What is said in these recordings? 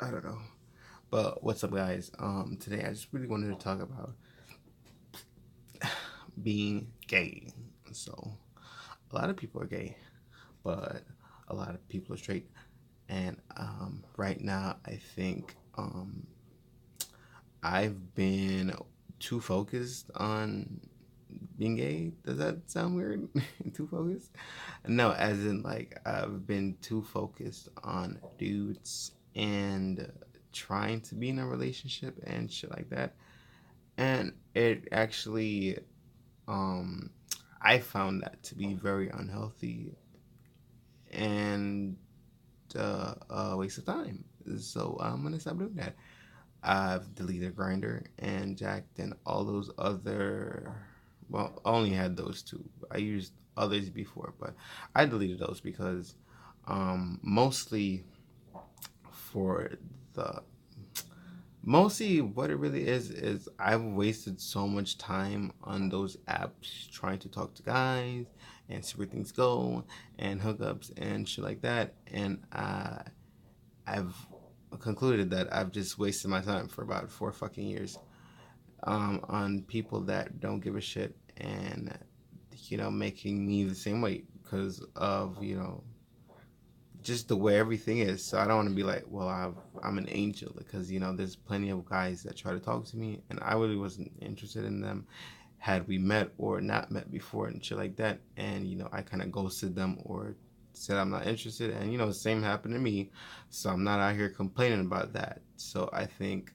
I don't know. But what's up, guys? Today I just really wanted to talk about being gay. So, a lot of people are gay, but a lot of people are straight. And right now, I think I've been too focused on being gay. Does that sound weird? Too focused? No, as in like I've been too focused on dudes and trying to be in a relationship and shit like that. And it actually, um, I found that to be very unhealthy and a waste of time. So I'm gonna stop doing that. I've deleted Grinder and Jacked and all those other. Well, I only had those two. I used others before, but I deleted those because mostly for the mostly what it really is I've wasted so much time on those apps trying to talk to guys and see where things go and hookups and shit like that, and I've concluded that I've just wasted my time for about 4 fucking years on people that don't give a shit and making me the same way because of just the way everything is. So I don't want to be like, well, I'm an angel because there's plenty of guys that try to talk to me, and I really wasn't interested in them. Had we met or not met before and shit like that, and I kind of ghosted them or said I'm not interested, and the same happened to me. So I'm not out here complaining about that. So I think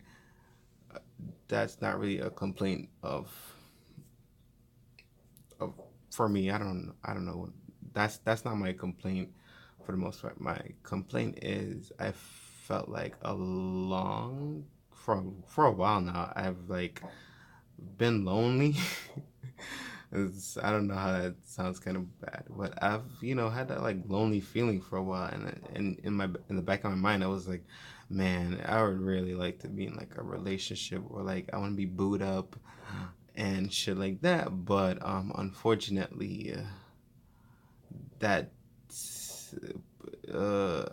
that's not really a complaint of for me. I don't know. That's not my complaint for the most part. My complaint is I felt like a long for a while now. I've like been lonely. I don't know how that sounds kind of bad, but I've had that like lonely feeling for a while, and in the back of my mind, I was like, man, I would really like to be in like a relationship or like I want to be booed up and shit like that. But unfortunately, that uh,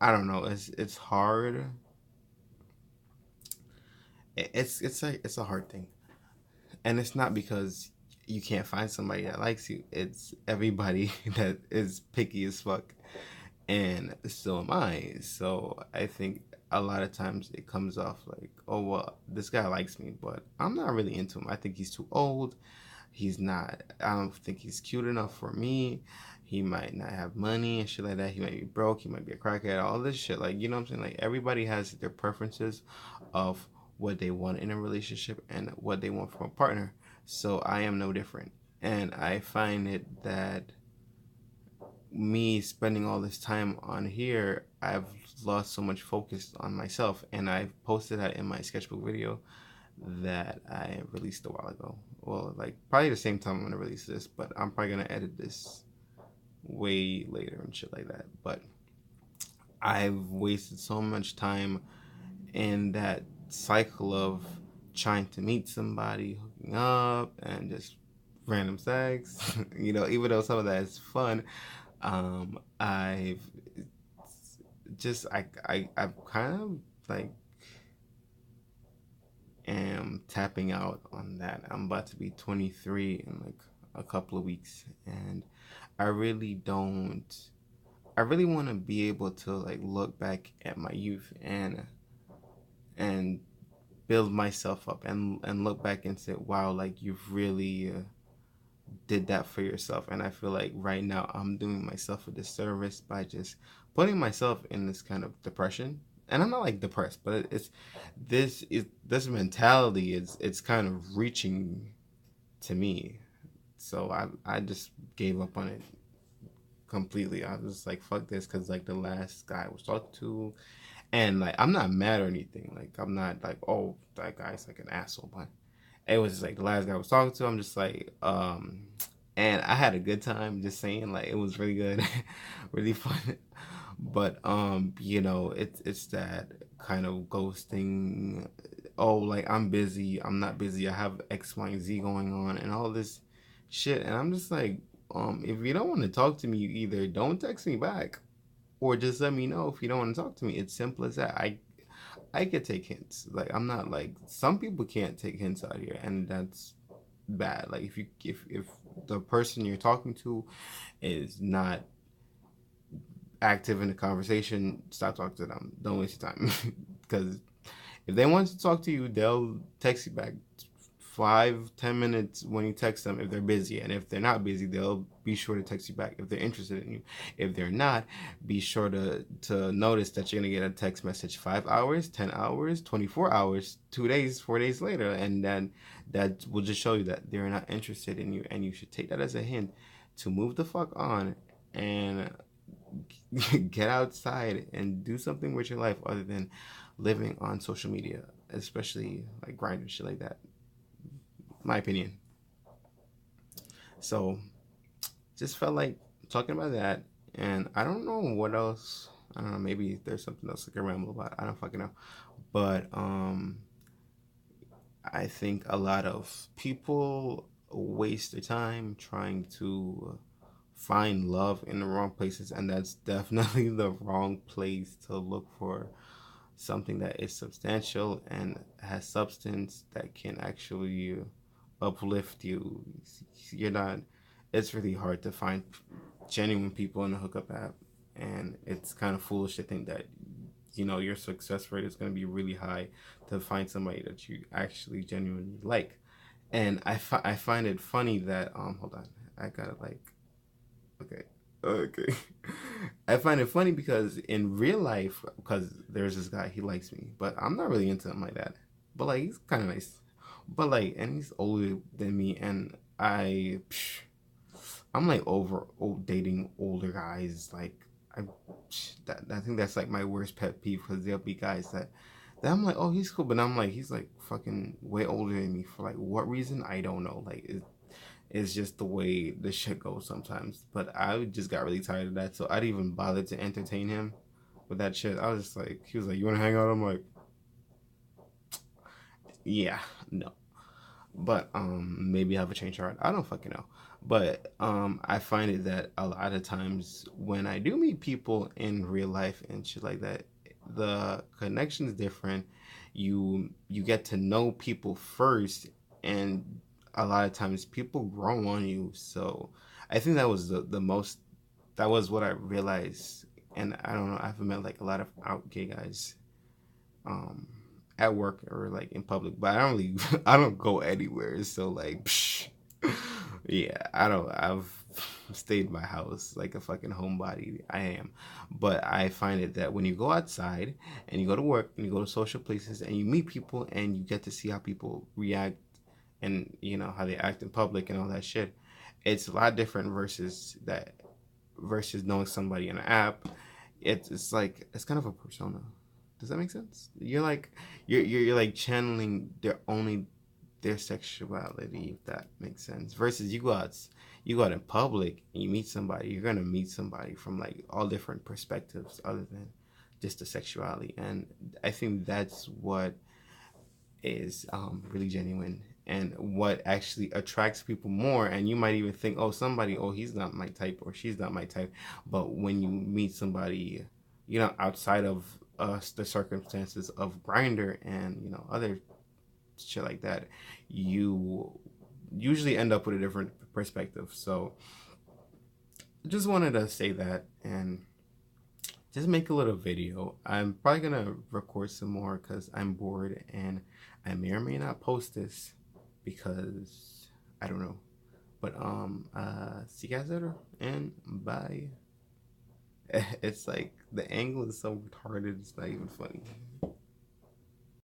I don't know. It's hard. It's a hard thing, and it's not because you can't find somebody that likes you. It's everybody that is picky as fuck, and so am I. So I think a lot of times it comes off like, oh well, this guy likes me, but I'm not really into him. I think he's too old. He's not. I don't think he's cute enough for me. He might not have money and shit like that. He might be broke. He might be a crackhead. All this shit, like what I'm saying. Like everybody has their preferences of what they want in a relationship and what they want from a partner. So I am no different, and I find it that me spending all this time on here, I've lost so much focus on myself, and I posted that in my sketchbook video that I released a while ago. Well, like probably the same time I'm gonna release this, but I'm probably gonna edit this way later and shit like that. But I've wasted so much time in that cycle of trying to meet somebody, hooking up, and just random sex. Even though some of that is fun, I've just I've kind of like am tapping out on that. I'm about to be 23 in like a couple of weeks, and I really don't. I really want to be able to like look back at my youth and build myself up and look back and say, wow, like you've really did that for yourself. And I feel like right now I'm doing myself a disservice by just putting myself in this kind of depression. And I'm not like depressed, but this mentality is it's kind of reaching to me. So I just gave up on it completely. I was like, fuck this, because like the last guy I was talking to, and like I'm not mad or anything. Like I'm not like, oh, that guy's like an asshole, but it was just like the last guy I was talking to. I'm just like, and I had a good time. Just saying, like it was really good, really fun. But it's that kind of ghosting. Oh, like I'm busy. I'm not busy. I have X, Y, and Z going on, and all this shit. And I'm just like, if you don't want to talk to me, you either don't text me back, or just let me know if you don't want to talk to me. It's simple as that. I could take hints. Like I'm not like some people can't take hints out here, and that's bad. Like if the person you're talking to is not active in the conversation, stop talking to them. Don't waste your time because if they want to talk to you, they'll text you back 5-10 minutes when you text them if they're busy, and if they're not busy, they'll be sure to text you back if they're interested in you. If they're not, be sure to notice that you're gonna get a text message 5 hours, 10 hours, 24 hours, 2 days, 4 days later, and then that will just show you that they're not interested in you, and you should take that as a hint to move the fuck on and get outside and do something with your life other than living on social media, especially like grinding shit like that. My opinion. So just felt like talking about that, and I don't know what else. I don't know. Maybe there's something else I can ramble about. I don't fucking know. But I think a lot of people waste their time trying to find love in the wrong places, and that's definitely the wrong place to look for something that is substantial and has substance that can actually uplift you. You're not. It's really hard to find genuine people in the hookup app, and it's kind of foolish to think that your success rate is going to be really high to find somebody that you actually genuinely like. And I find it funny that hold on, I gotta like okay. Okay. I find it funny because in real life, because there's this guy, he likes me, but I'm not really into him like that. But like, he's kind of nice. But like, and he's older than me, and I'm like over dating older guys. Like, I think that's like my worst pet peeve because there'll be guys that I'm like, oh, he's cool, but I'm like, he's like fucking way older than me for like what reason? I don't know. Like, it's just the way the shit goes sometimes. But I just got really tired of that, so I didn't even bother to entertain him with that shit. I was just like, he was like, you want to hang out? I'm like, yeah, no. But maybe I have a change heart. I don't fucking know. But I find it that a lot of times when I do meet people in real life and shit like that, the connection is different. You get to know people first, and a lot of times people grow on you. So I think that was the most, that was what I realized. And I don't know, I've met like a lot of out gay guys um at work or like in public, but I don't really I don't go anywhere. So like yeah, I've stayed in my house like a fucking homebody. I am. But I find it that when you go outside and you go to work and you go to social places and you meet people and you get to see how people react and how they act in public and all that shit, it's a lot different versus knowing somebody in an app. It's like it's kind of a persona. Does that make sense? You're like you're like channeling their sexuality, if that makes sense. Versus you go out in public and you meet somebody, you're gonna meet somebody from like all different perspectives other than just the sexuality. And I think that's what is really genuine and what actually attracts people more. And you might even think, oh, he's not my type or she's not my type. But when you meet somebody, outside of the circumstances of Grinder and other shit like that, you usually end up with a different perspective. So just wanted to say that and just make a little video. I'm probably gonna record some more because I'm bored, and I may or may not post this because I don't know. But see you guys later and bye. It's like the angle is so retarded, it's not even funny.